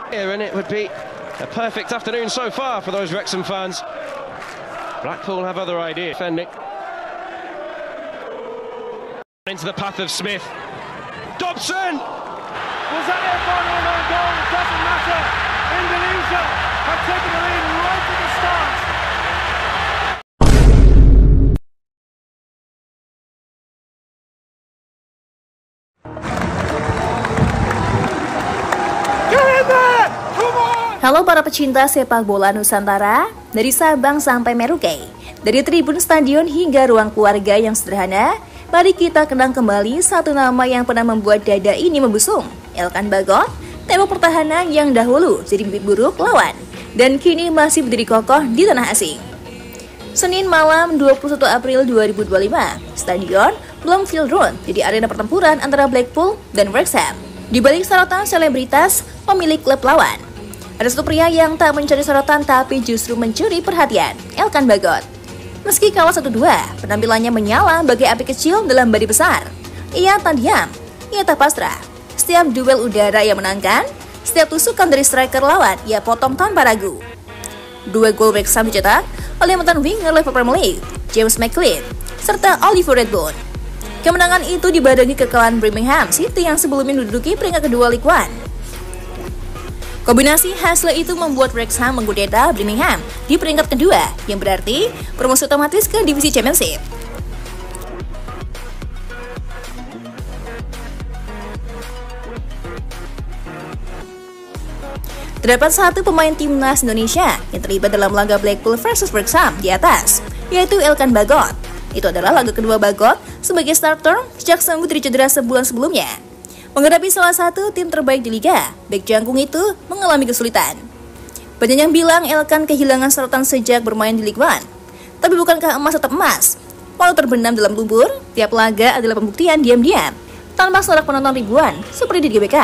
Here, and it would be a perfect afternoon so far for those Wrexham fans. Blackpool have other ideas. Defending into the path of Smith. Dobson! Was that their final known goal? It doesn't matter. Indonesia have taken the lead right at the start. Halo para pecinta sepak bola Nusantara, dari Sabang sampai Merauke, dari tribun stadion hingga ruang keluarga yang sederhana, mari kita kenang kembali satu nama yang pernah membuat dada ini membusung, Elkan Bagot, tembok pertahanan yang dahulu jadi bibit buruk lawan, dan kini masih berdiri kokoh di tanah asing. Senin malam 21 April 2025, Stadion Bloomfield Road jadi arena pertempuran antara Blackpool dan Wrexham. Di balik sorotan selebritas pemilik klub lawan, ada satu pria yang tak mencuri sorotan tapi justru mencuri perhatian, Elkan Bagot. Meski kalah 1-2, penampilannya menyala bagai api kecil dalam badai besar. Ia tak diam, ia tak pasrah. Setiap duel udara ia menangkan, setiap tusukan dari striker lawan ia potong tanpa ragu. 2 gol Wrexham dicetak oleh mantan winger Liverpool Premier League, James McLean, serta Oliver Redbone. Kemenangan itu dibarengi kekalahan Birmingham City yang sebelumnya menduduki peringkat kedua League One. Kombinasi hasil itu membuat Wrexham mengkudeta Birmingham di peringkat kedua, yang berarti promosi otomatis ke divisi Championship. Terdapat satu pemain timnas Indonesia yang terlibat dalam laga Blackpool versus Wrexham di atas, yaitu Elkan Bagot. Itu adalah laga kedua Bagot sebagai starter sejak sembuh dari cedera sebulan sebelumnya. Menghadapi salah satu tim terbaik di liga, bek jangkung itu mengalami kesulitan. Banyak yang bilang Elkan kehilangan sorotan sejak bermain di League One. Tapi bukankah emas tetap emas? Walau terbenam dalam lumpur, tiap laga adalah pembuktian diam-diam. Tanpa sorak penonton ribuan, seperti di GBK,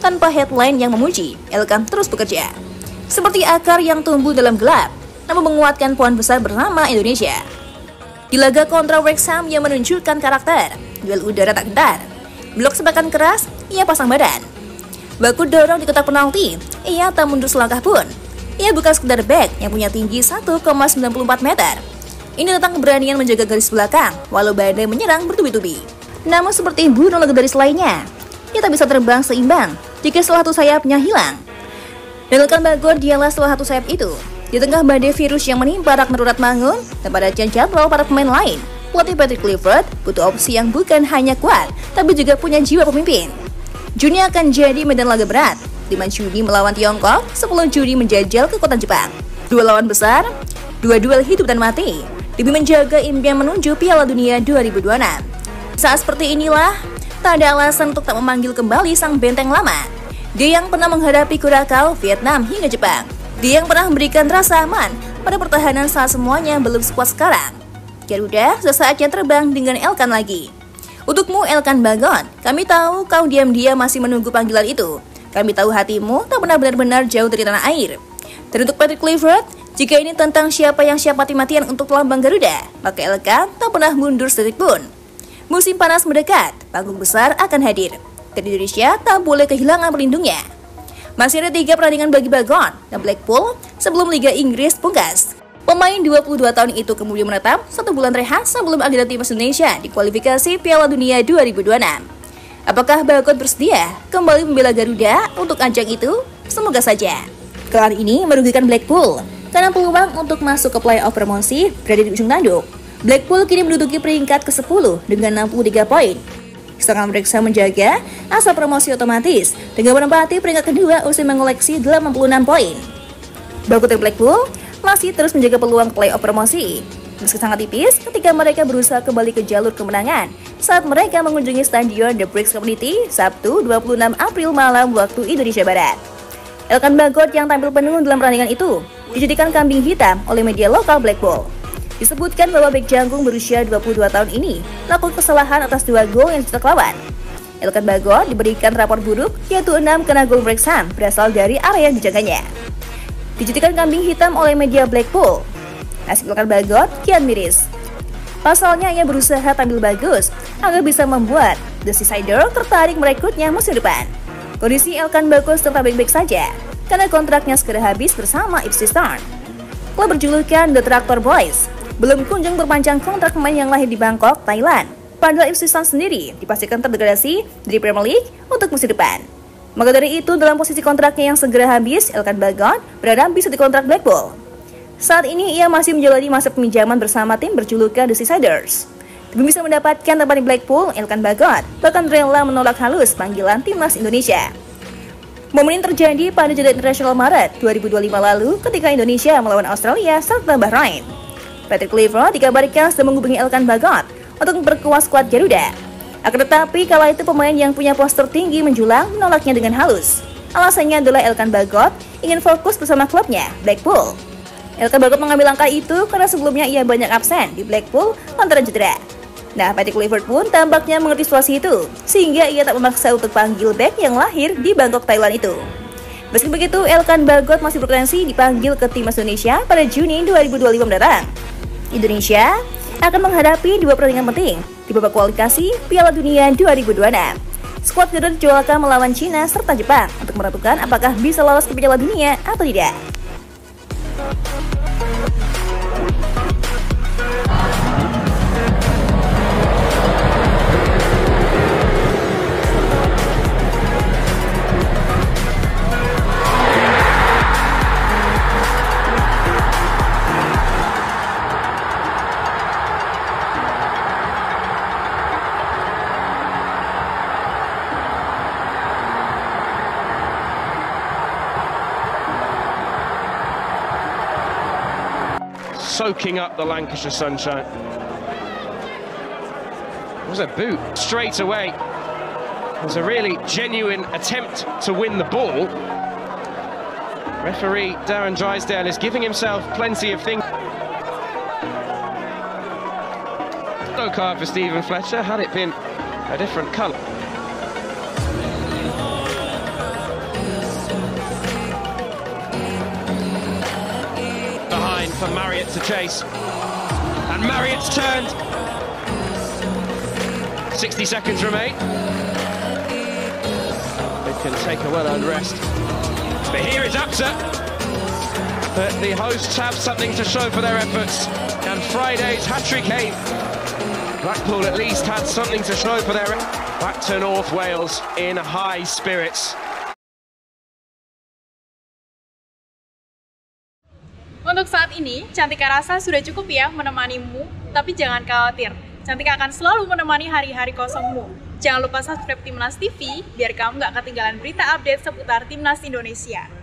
tanpa headline yang memuji, Elkan terus bekerja. Seperti akar yang tumbuh dalam gelap, namun menguatkan pohon besar bernama Indonesia. Di laga kontra Wrexham yang menunjukkan karakter, duel udara tak gentar. Blok sepakan keras, ia pasang badan. Baku dorong di kotak penalti, ia tak mundur selangkah pun. Ia bukan sekedar back yang punya tinggi 1,94 meter. Ini tentang keberanian menjaga garis belakang, walau badai menyerang bertubi-tubi. Namun seperti burung legendaris lainnya, ia tak bisa terbang seimbang jika salah satu sayapnya hilang. Dan Elkan Bagot dialah salah satu sayap itu. Di tengah badai virus yang menimpa Ragnar Mangun dan pada jadwal para pemain lain, pelatih Patrick Clifford butuh opsi yang bukan hanya kuat, tapi juga punya jiwa pemimpin. Juni akan jadi medan laga berat. 5 Juni melawan Tiongkok, 10 Juni menjajal ke kota Jepang. 2 lawan besar, 2 duel hidup dan mati, demi menjaga impian menuju Piala Dunia 2026. Saat seperti inilah, tak ada alasan untuk tak memanggil kembali sang benteng lama. Dia yang pernah menghadapi Kurakau, Vietnam hingga Jepang. Dia yang pernah memberikan rasa aman pada pertahanan saat semuanya belum sekuat sekarang. Garuda sesaatnya terbang dengan Elkan lagi. Untukmu Elkan Bagot, kami tahu kau diam-diam masih menunggu panggilan itu. Kami tahu hatimu tak pernah benar-benar jauh dari tanah air. Dan untuk Patrick Clifford, jika ini tentang siapa yang siap mati-matian untuk lambang Garuda, maka Elkan tak pernah mundur sedetik pun. Musim panas mendekat, panggung besar akan hadir. Dan Indonesia tak boleh kehilangan pelindungnya. Masih ada 3 pertandingan bagi Bagot dan Blackpool sebelum Liga Inggris pungkas. Pemain 22 tahun itu kemudian menetap 1 bulan rehat sebelum agenda timnas Indonesia di kualifikasi Piala Dunia 2026. Apakah Bagot bersedia kembali membela Garuda untuk ajang itu? Semoga saja. Kekalahan ini merugikan Blackpool karena peluang untuk masuk ke playoff promosi berada di ujung tanduk. Blackpool kini menduduki peringkat ke-10 dengan 63 poin. Sedangkan Wrexham menjaga asa promosi otomatis dengan menempati peringkat kedua usai mengoleksi 86 poin. Bagot dan Blackpool masih terus menjaga peluang playoff promosi, meski sangat tipis ketika mereka berusaha kembali ke jalur kemenangan saat mereka mengunjungi stadion The Bricks Community Sabtu 26 April malam waktu Indonesia Barat. Elkan Bagot yang tampil penuh dalam pertandingan itu dijadikan kambing hitam oleh media lokal Blackpool. Disebutkan bahwa bek jangkung berusia 22 tahun ini melakukan kesalahan atas 2 gol yang dicetak lawan. Elkan Bagot diberikan rapor buruk, yaitu 6 kena gol Wrexham berasal dari area yang dijaganya. Dijadikan kambing hitam oleh media Blackpool. Nasib Elkan Bagot kian miris. Pasalnya ia berusaha tampil bagus agar bisa membuat The Seasider tertarik merekrutnya musim depan. Kondisi Elkan Bagot tetap baik-baik saja. karena kontraknya segera habis bersama Ipswich Town. Klub berjulukan The Tractor Boys belum kunjung berpanjang kontrak pemain yang lahir di Bangkok, Thailand. Padahal Ipswich Town sendiri dipastikan terdegradasi dari Premier League untuk musim depan. Maka dari itu, dalam posisi kontraknya yang segera habis, Elkan Bagot berharap bisa dikontrak Blackpool. Saat ini ia masih menjalani masa peminjaman bersama tim berjulukan The Seasiders. Demi bisa mendapatkan tempat di Blackpool, Elkan Bagot bahkan rela menolak halus panggilan timnas Indonesia. Momen ini terjadi pada jeda internasional Maret 2025 lalu ketika Indonesia melawan Australia serta Bahrain. Patrick Kluivert dikabarkan sedang menghubungi Elkan Bagot untuk memperkuat skuad Garuda. Akan tetapi kala itu pemain yang punya postur tinggi menjulang menolaknya dengan halus. Alasannya adalah Elkan Bagot ingin fokus bersama klubnya, Blackpool. Elkan Bagot mengambil langkah itu karena sebelumnya ia banyak absen di Blackpool lantaran cedera. Nah, Patrick Kluivert pun tampaknya mengerti situasi itu, sehingga ia tak memaksa untuk panggil bek yang lahir di Bangkok, Thailand itu. Meski begitu, Elkan Bagot masih berpotensi dipanggil ke timnas Indonesia pada Juni 2025 mendatang. Indonesia akan menghadapi 2 pertandingan penting di babak kualifikasi Piala Dunia 2026. Skuad Garuda dijadwalkan melawan Cina serta Jepang untuk menentukan apakah bisa lolos ke Piala Dunia atau tidak. Soaking up the Lancashire sunshine. It was a boot straight away. It was a really genuine attempt to win the ball. Referee Darren Drysdale is giving himself plenty of things. No card for Stephen Fletcher, had it been a different colour. For Marriott to chase, and Marriott's turned. 60 seconds remain. They can take a well-earned rest, but here is Upset. But the hosts have something to show for their efforts, and Friday's hat-trick came. Blackpool at least had something to show for their back to North Wales in high spirits. Untuk saat ini, Cantika rasa sudah cukup ya menemanimu, tapi jangan khawatir. Cantika akan selalu menemani hari-hari kosongmu. Jangan lupa subscribe Timnas TV, biar kamu gak ketinggalan berita update seputar Timnas Indonesia.